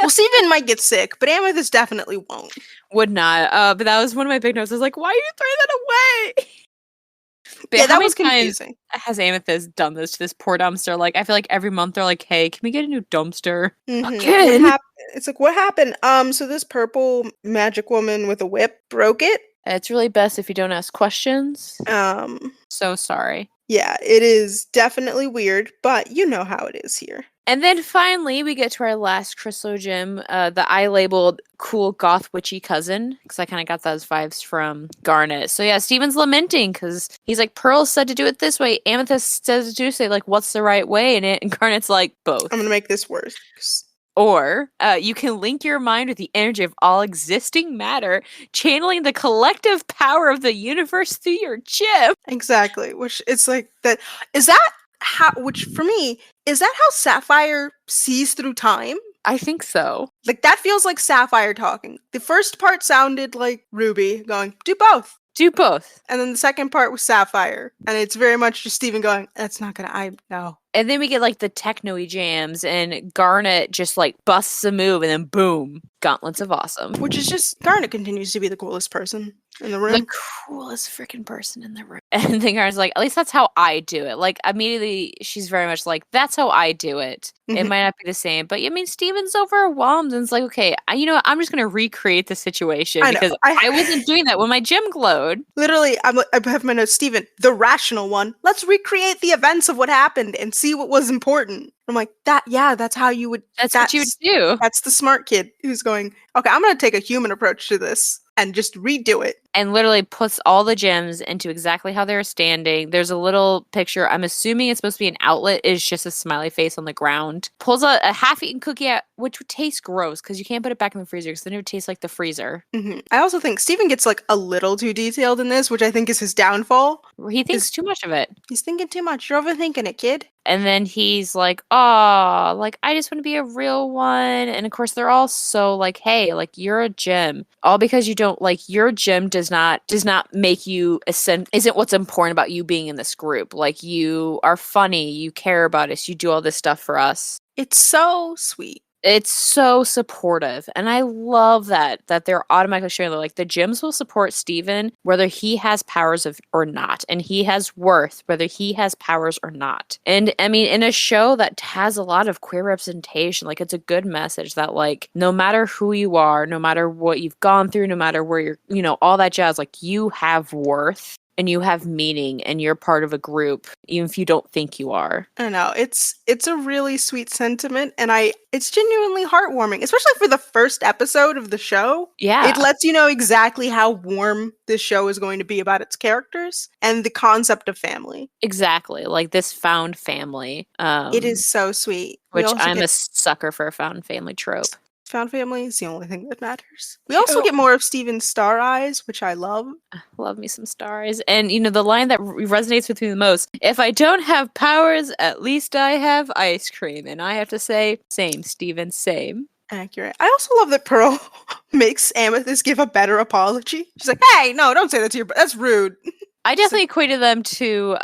Well, Steven might get sick, but Amethyst definitely won't. Would not. But that was one of my big notes. I was like, why are you throwing that away? But yeah, that was confusing. Has Amethyst done this to this poor dumpster? Like, I feel like every month they're like, hey, can we get a new dumpster? Again? It's like, what happened? So this purple magic woman with a whip broke it. It's really best if you don't ask questions. So sorry. Yeah, it is definitely weird, but you know how it is here. And then finally, we get to our last crystal gem, the I labeled cool goth witchy cousin, because I kind of got those vibes from Garnet. So yeah, Steven's lamenting because he's like, Pearl said to do it this way. Amethyst says to do so. Like, what's the right way in it? And Garnet's like, both. I'm gonna make this worse. Or you can link your mind with the energy of all existing matter, channeling the collective power of the universe through your chip. Exactly. Which it's like that. Is that how? Which for me is that how Sapphire sees through time? I think so. Like that feels like Sapphire talking. The first part sounded like Ruby going, "Do both." Do both. And then the second part was Sapphire. And it's very much just Steven going, that's not gonna, I know. And then we get like the techno-y jams and Garnet just like busts a move and then boom, Gauntlets of Awesome. Which is just, Garnet continues to be the coolest person in the room. The coolest freaking person in the room. And then Garnet's like, at least that's how I do it. Like immediately she's very much like, that's how I do it. Mm-hmm. It might not be the same. But I mean, Steven's overwhelmed and it's like, okay, I'm just going to recreate the situation because I wasn't doing that when my gym glowed. Literally, I have my notes, Steven, the rational one. Let's recreate the events of what happened and see what was important. I'm like, that's how you would. That's what you would do. That's the smart kid who's going, okay, I'm going to take a human approach to this and just redo it. And literally puts all the gems into exactly how they're standing. There's a little picture. I'm assuming it's supposed to be an outlet. It's just a smiley face on the ground. Pulls a half-eaten cookie out, which would taste gross because you can't put it back in the freezer because then it would taste like the freezer. Mm-hmm. I also think Steven gets like a little too detailed in this, which I think is his downfall. He thinks too much of it. He's thinking too much. You're overthinking it, kid. And then he's like, oh, like, I just want to be a real one. And of course, they're all so like, hey, like, you're a gem. All because you don't, like, your gem does not make you, isn't what's important about you being in this group. Like, you are funny, you care about us, you do all this stuff for us. It's so sweet. It's so supportive. And I love that they're automatically showing that like the gyms will support Steven whether he has powers or not. And he has worth whether he has powers or not. And I mean, in a show that has a lot of queer representation, like it's a good message that like no matter who you are, no matter what you've gone through, no matter where you're, all that jazz, like you have worth. And you have meaning and you're part of a group, even if you don't think you are. I know. It's a really sweet sentiment and it's genuinely heartwarming, especially for the first episode of the show. Yeah. It lets you know exactly how warm this show is going to be about its characters and the concept of family. Exactly. Like this found family. It is so sweet. Which I'm a sucker for a found family trope. Found family is the only thing that matters. We also get more of Steven's star eyes, which I love. Love me some star eyes. And, the line that resonates with me the most, if I don't have powers, at least I have ice cream. And I have to say, same, Steven, same. Accurate. I also love that Pearl makes Amethyst give a better apology. She's like, hey, no, don't say that to your brother. That's rude. I definitely equated them to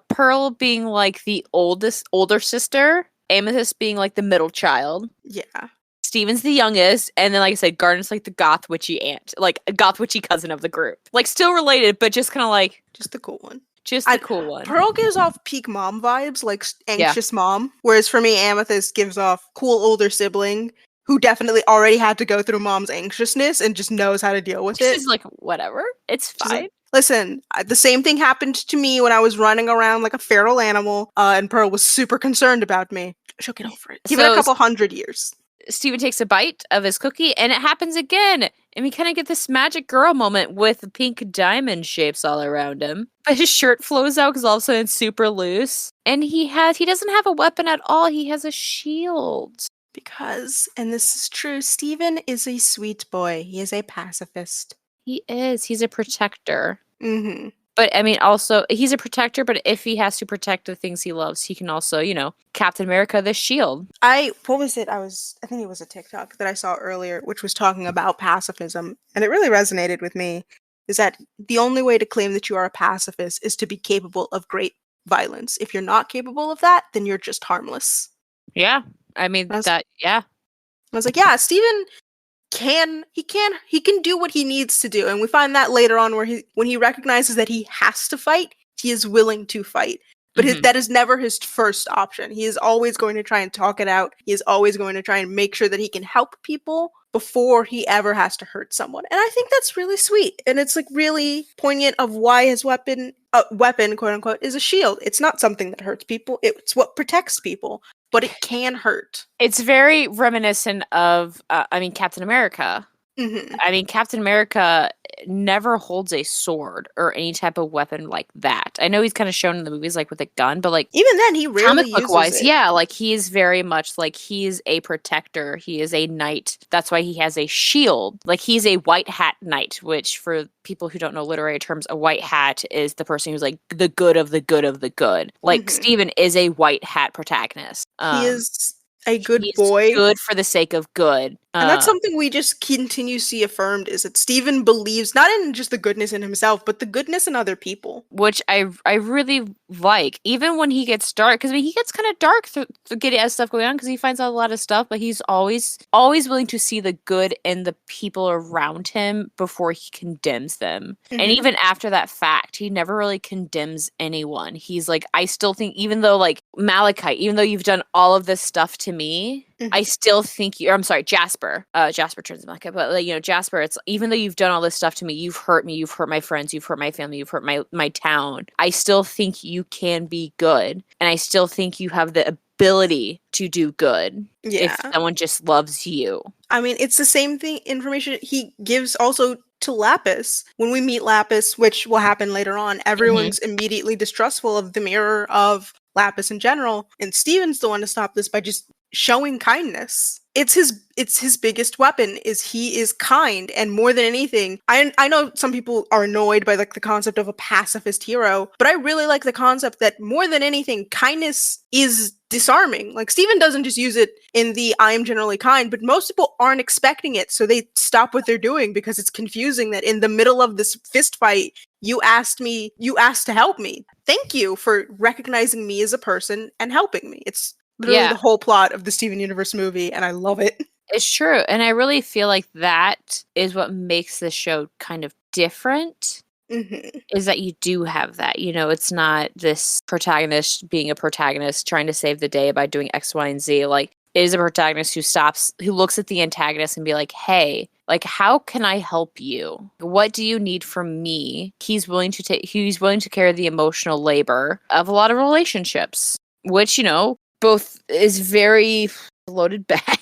Pearl being like the older sister, Amethyst being like the middle child. Yeah. Steven's the youngest, and then, like I said, Garnet's like the goth witchy aunt, like a goth witchy cousin of the group. Like, still related, but just kind of like... Just the cool one. Just the cool one. Pearl gives off peak mom vibes, like anxious mom, whereas for me, Amethyst gives off cool older sibling who definitely already had to go through mom's anxiousness and just knows how to deal with it. She's like, whatever, it's fine. Like, listen, the same thing happened to me when I was running around like a feral animal, and Pearl was super concerned about me. She'll get over it. Give it a couple 100 years. Steven takes a bite of his cookie, and it happens again. And we kind of get this magic girl moment with pink diamond shapes all around him. But his shirt flows out because all of a sudden it's super loose. And he doesn't have a weapon at all. He has a shield. Because, and this is true, Steven is a sweet boy. He is a pacifist. He is. He's a protector. Mm-hmm. But I mean, also, he's a protector, but if he has to protect the things he loves, he can also, Captain America, the shield. What was it? I think it was a TikTok that I saw earlier, which was talking about pacifism, and it really resonated with me. Is that the only way to claim that you are a pacifist is to be capable of great violence. If you're not capable of that, then you're just harmless. Yeah. I mean, And yeah. I was like, yeah, Steven he can do what he needs to do, and we find that later on where when he recognizes that he has to fight, he is willing to fight, but that is never his first option. He is always going to try and talk it out. He is always going to try and make sure that he can help people before he ever has to hurt someone, and I think that's really sweet, and it's like really poignant of why his weapon quote unquote is a shield. It's not something that hurts people, it's what protects people, but it can hurt. It's very reminiscent of, Captain America. Mm-hmm. I mean, Captain America never holds a sword or any type of weapon like that. I know he's kind of shown in the movies, like, with a gun, but, like, even then, he rarely comic book uses wise, it. yeah, like, he's very much, like, he's a protector. He is a knight. That's why he has a shield. Like, he's a white hat knight, which, for people who don't know literary terms, a white hat is the person who's, like, the good of the good of the good. Like, Steven is a white hat protagonist. He is a good he's boy. Good for the sake of good. And that's something we just continue to see affirmed, is that Steven believes not in just the goodness in himself, but the goodness in other people. Which I really like. Even when he gets dark, because he gets kind of dark through getting as stuff going on, because he finds out a lot of stuff, but he's always willing to see the good in the people around him before he condemns them. And even after that fact, he never really condemns anyone. He's like, I still think, even though, like, Malachite, even though you've done all of this stuff to me, I still think I'm sorry, Jasper. Jasper turns into Malachite, but, like, Jasper, it's, even though you've done all this stuff to me, you've hurt me, you've hurt my friends, you've hurt my family, you've hurt my town. I still think you can be good, and I still think you have the ability to do good if someone just loves you. I mean, it's the same thing information he gives also to Lapis. When we meet Lapis, which will happen later on, everyone's immediately distrustful of the mirror of Lapis in general, and Steven's the one to stop this by just showing kindness. It's his biggest weapon, is he is kind, and more than anything, I know some people are annoyed by, like, the concept of a pacifist hero, but I really like the concept that more than anything, kindness is disarming. Like, Steven doesn't just use it in the I am generally kind, but most people aren't expecting it, so they stop what they're doing because it's confusing that in the middle of this fist fight, you asked to help me. Thank you for recognizing me as a person and helping me. It's literally the whole plot of the Steven Universe movie, and I love it. It's true, and I really feel like that is what makes the show kind of different. Is that you do have that, it's not this protagonist being a protagonist trying to save the day by doing X, Y, and Z. Like, it is a protagonist who looks at the antagonist and be like, hey, like, how can I help you? What do you need from me? He's willing to carry the emotional labor of a lot of relationships, which, both is very loaded bag.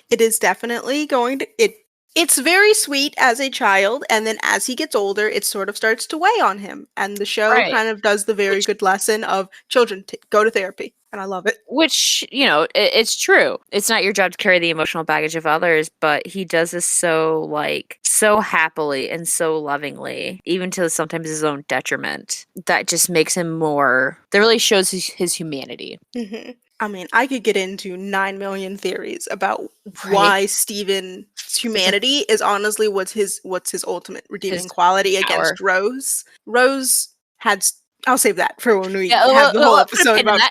It is definitely going to it's very sweet as a child, and then as he gets older, it sort of starts to weigh on him. And the show kind of does the very good lesson of children go to therapy, and I love it. Which, it's true. It's not your job to carry the emotional baggage of others, but he does this so happily and so lovingly, even to sometimes his own detriment. That just makes him that really shows his humanity. I mean, I could get into 9 million theories about why Steven's humanity is honestly what's his ultimate redeeming quality against Rose. Rose had... I'll save that for when we have the whole episode about...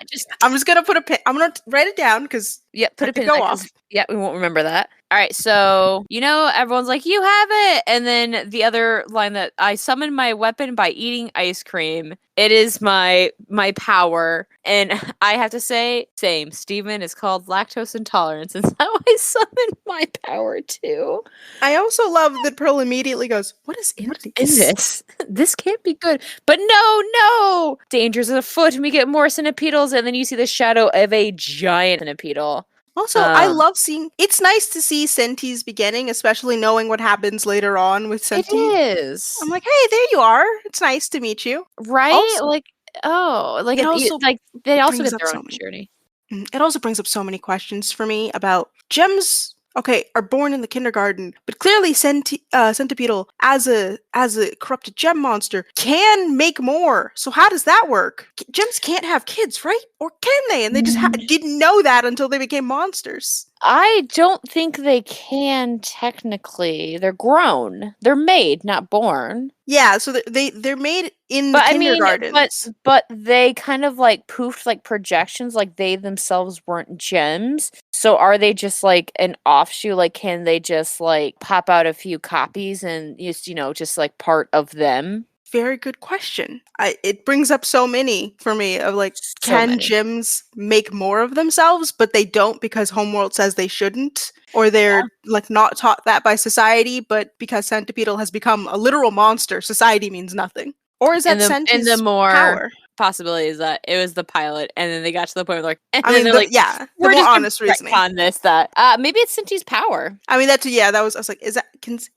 I'm just gonna put a pin... I'm gonna write it down, because put a pin in that, we won't remember that. All right, so, everyone's like, you have it! And then the other line, that I summon my weapon by eating ice cream. It is my power. And I have to say, same. Steven is called lactose intolerance, and how I summon my power too. I also love that Pearl immediately goes, what is in this? This can't be good. But no! Dangers afoot, and we get more centipedals, and then you see the shadow of a giant centipedal. Also, I love seeing... It's nice to see Senti's beginning, especially knowing what happens later on with Senti. It is. I'm like, hey, there you are. It's nice to meet you. Right? Also, they also get their own journey. It also brings up so many questions for me about Jem's okay, are born in the kindergarten, but clearly Centipedal, as a corrupted gem monster, can make more. So how does that work? Gems can't have kids, right? Or can they? And they just didn't know that until they became monsters. I don't think they can technically. They're grown. They're made, not born. Yeah, so they're made in the But I mean, kindergartens. but they kind of like poofed like projections, like they themselves weren't gems. So are they just like an offshoot? Like, can they just like pop out a few copies and just just like part of them? Very good question. It brings up so many for me of like, So can many. gems make more of themselves, but they don't because Homeworld says they shouldn't, or they're like not taught that by society, but because Centipedal has become a literal monster, society means nothing. Or is that And the Centi's more power? possibility is that it was the pilot, and then they got to the point where like, and I then mean, they're like, the we're more just gonna honest reasoning. retcon this. That maybe it's Cinti's power. I mean, I was like, is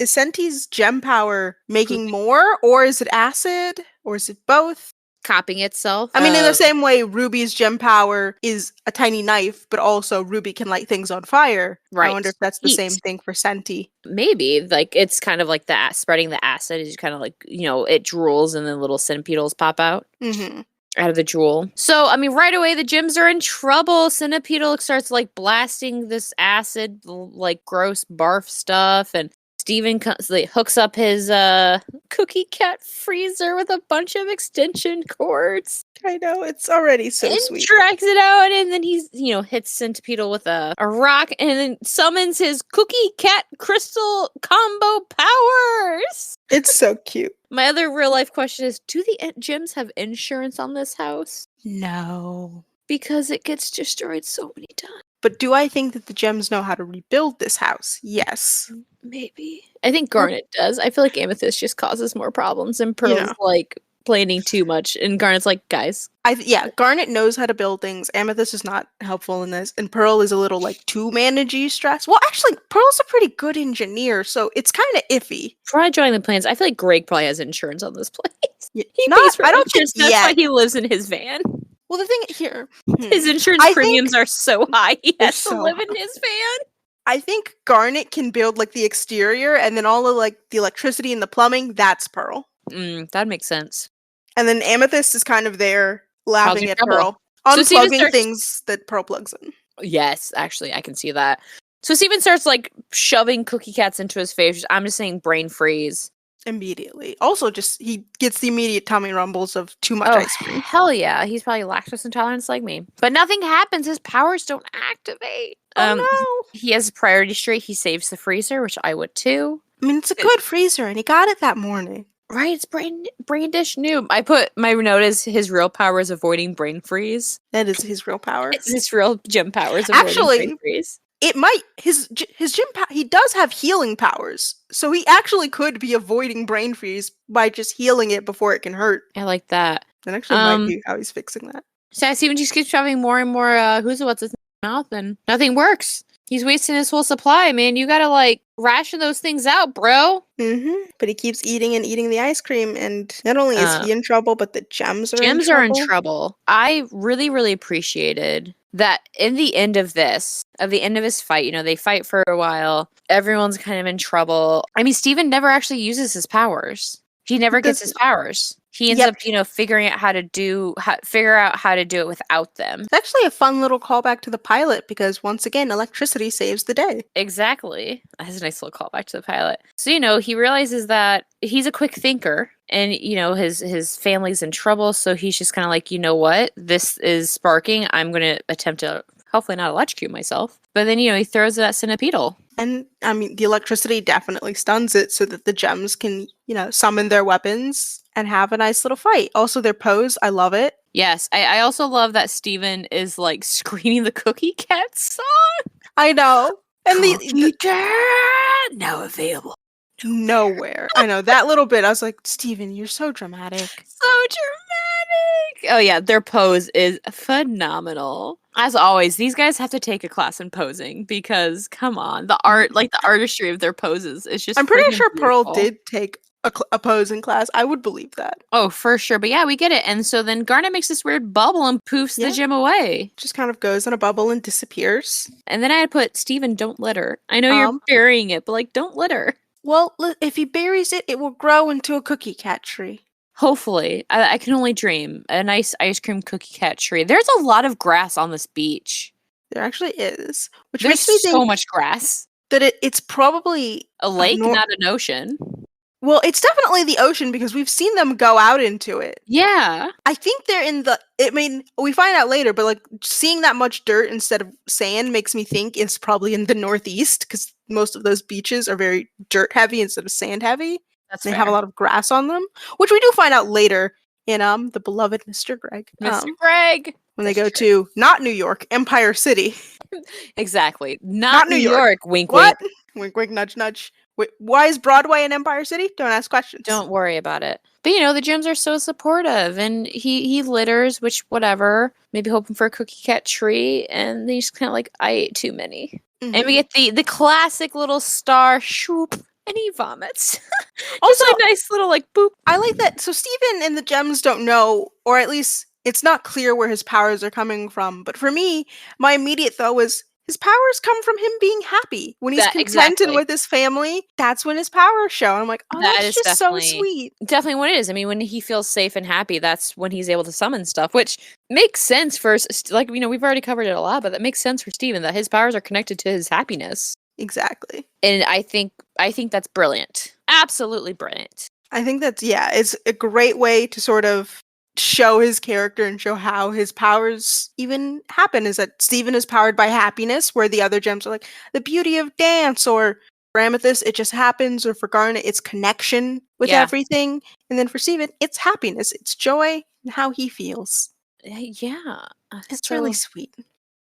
Senti's gem power making more, or is it acid, or is it both? Copying itself. I mean, in the same way, Ruby's gem power is a tiny knife, but also Ruby can light things on fire. Right. I wonder if that's the same thing for Senti. Maybe, like, it's kind of like that spreading the acid is kind of like, it drools and then little centipedals pop out. Mm-hmm. Out of the drool. So, I mean, right away, the gems are in trouble. Centipedal starts, like, blasting this acid, like, gross barf stuff, and Steven hooks up his cookie cat freezer with a bunch of extension cords. I know, it's already so and sweet. Drags it out, and then he's, hits Centipedal with a rock, and then summons his cookie cat crystal combo powers. It's so cute. My other real life question is, do the gems have insurance on this house? No. Because it gets destroyed so many times. But do I think that the gems know how to rebuild this house? Yes. Maybe. I think Garnet does. I feel like Amethyst just causes more problems, and Pearl's like planning too much, and Garnet's like, guys. Garnet knows how to build things. Amethyst is not helpful in this, and Pearl is a little like too managey stressed. Well, actually, Pearl's a pretty good engineer, so it's kind of iffy. Before joining the plans, I feel like Greg probably has insurance on this place. He pays for I don't insurance. think That's why he lives in his van. Well, the thing here, his insurance premiums are so high. He has to live in his van. I think Garnet can build like the exterior, and then all of like the electricity and the plumbing. That's Pearl. That makes sense. And then Amethyst is kind of there laughing at Pearl, unplugging things that Pearl plugs in. Yes, actually, I can see that. So Steven starts like shoving cookie cats into his face. I'm just saying brain freeze. Immediately. Also, just he gets the immediate tummy rumbles of too much ice cream. Hell yeah. He's probably lactose intolerant like me. But nothing happens. His powers don't activate. Oh no. He has a priority straight. He saves the freezer, which I would too. I mean, it's a good freezer, and he got it that morning. Right, it's brain dish noob. I put my note as his real power is avoiding brain freeze. That is his real power. It's his real gem powers avoiding brain freeze. It might his gym he does have healing powers, so he actually could be avoiding brain freeze by just healing it before it can hurt. I like that. That actually might be how he's fixing that. So Steven just keeps shoving more and more what's his mouth, and nothing works. He's wasting his whole supply, man. You gotta like ration those things out, bro. But he keeps eating and eating the ice cream, and not only is he in trouble, but the gems are in trouble. Gems are in trouble. I really, really appreciated that in the end of this, his fight, they fight for a while. Everyone's kind of in trouble. I mean, Steven never actually uses his powers. He never gets his powers. He ends up, figuring out how to do it without them. It's actually a fun little callback to the pilot because once again, electricity saves the day. Exactly. That's a nice little callback to the pilot. So, he realizes that he's a quick thinker and, his family's in trouble. So he's just kind of like, you know what? This is sparking. I'm going to attempt to hopefully not electrocute myself. But then, he throws it at Centipedal. And, I mean, the electricity definitely stuns it so that the gems can, summon their weapons and have a nice little fight. Also, their pose, I love it. Yes, I also love that Steven is, like, screaming the Cookie Cat song. I know. And Cookie Cat now available. Nowhere. I know, that little bit, I was like, Steven, you're so dramatic. So dramatic! Oh yeah, their pose is phenomenal. As always, these guys have to take a class in posing because, come on, the art, like the artistry of their poses is just I'm pretty sure beautiful. Pearl did take opposing class. I would believe that. Oh, for sure. But yeah, we get it. And so then Garnet makes this weird bubble and poofs the gem away. Just kind of goes in a bubble and disappears. And then I had put, Steven, don't litter. I know you're burying it, but like, don't litter. Well, if he buries it, it will grow into a cookie cat tree. Hopefully. I can only dream. A nice ice cream cookie cat tree. There's a lot of grass on this beach. There actually is. Which There's makes me think so much grass. that it's probably a lake, not an ocean. Well, it's definitely the ocean because we've seen them go out into it. Yeah. I think they're in the, I mean, we find out later, but like seeing that much dirt instead of sand makes me think it's probably in the Northeast because most of those beaches are very dirt heavy instead of sand heavy. They have a lot of grass on them, which we do find out later in the beloved Mr. Greg. Mr. Greg! When they go to, not New York, Empire City. Exactly. Not New York. Wink, what? wink. Wink, wink, nudge, nudge. Wait, why is Broadway in Empire City? Don't ask questions. Don't worry about it. But you know, the gems are so supportive, and he litters, which whatever. Maybe hoping for a cookie cat tree, and he's kind of like, I ate too many. Mm-hmm. And we get the classic little star shoop, and he vomits. Also, a nice little like boop. I like that. So Steven and the gems don't know, or at least it's not clear where his powers are coming from. But for me, my immediate thought was, his powers come from him being happy. When he's contented with his family, that's when his powers show. And I'm like, oh, that's just so sweet. Definitely what it is. I mean, when he feels safe and happy, that's when he's able to summon stuff, which makes sense for, like, you know, we've already covered it a lot, but that makes sense for Steven, that his powers are connected to his happiness. Exactly. And I think that's brilliant. Absolutely brilliant. I think that's, it's a great way to sort of show his character and show how his powers even happen, is that Steven is powered by happiness, where the other gems are like the beauty of dance, or for Amethyst it just happens, or for Garnet it's connection with everything, and then for Steven it's happiness, it's joy and how he feels. It's really sweet.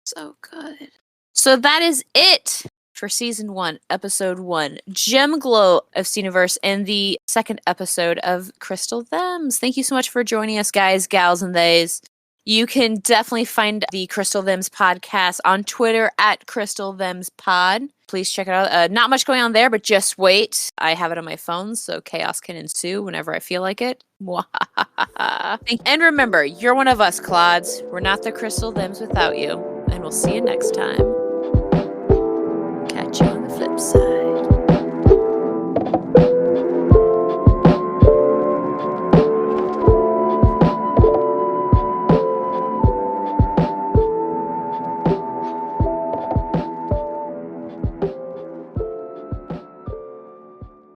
So good. So that is it for season 1, episode 1, Gem Glow of Cineverse, and the second episode of Crystal Thems. Thank you so much for joining us, guys, gals, and theys. You can definitely find the Crystal Thems podcast on Twitter at Crystal Thems Pod. Please check it out. Not much going on there, but just wait. I have it on my phone, so chaos can ensue whenever I feel like it. And remember, you're one of us, Clods. We're not the Crystal Thems without you. And we'll see you next time. Catch you on the flip side.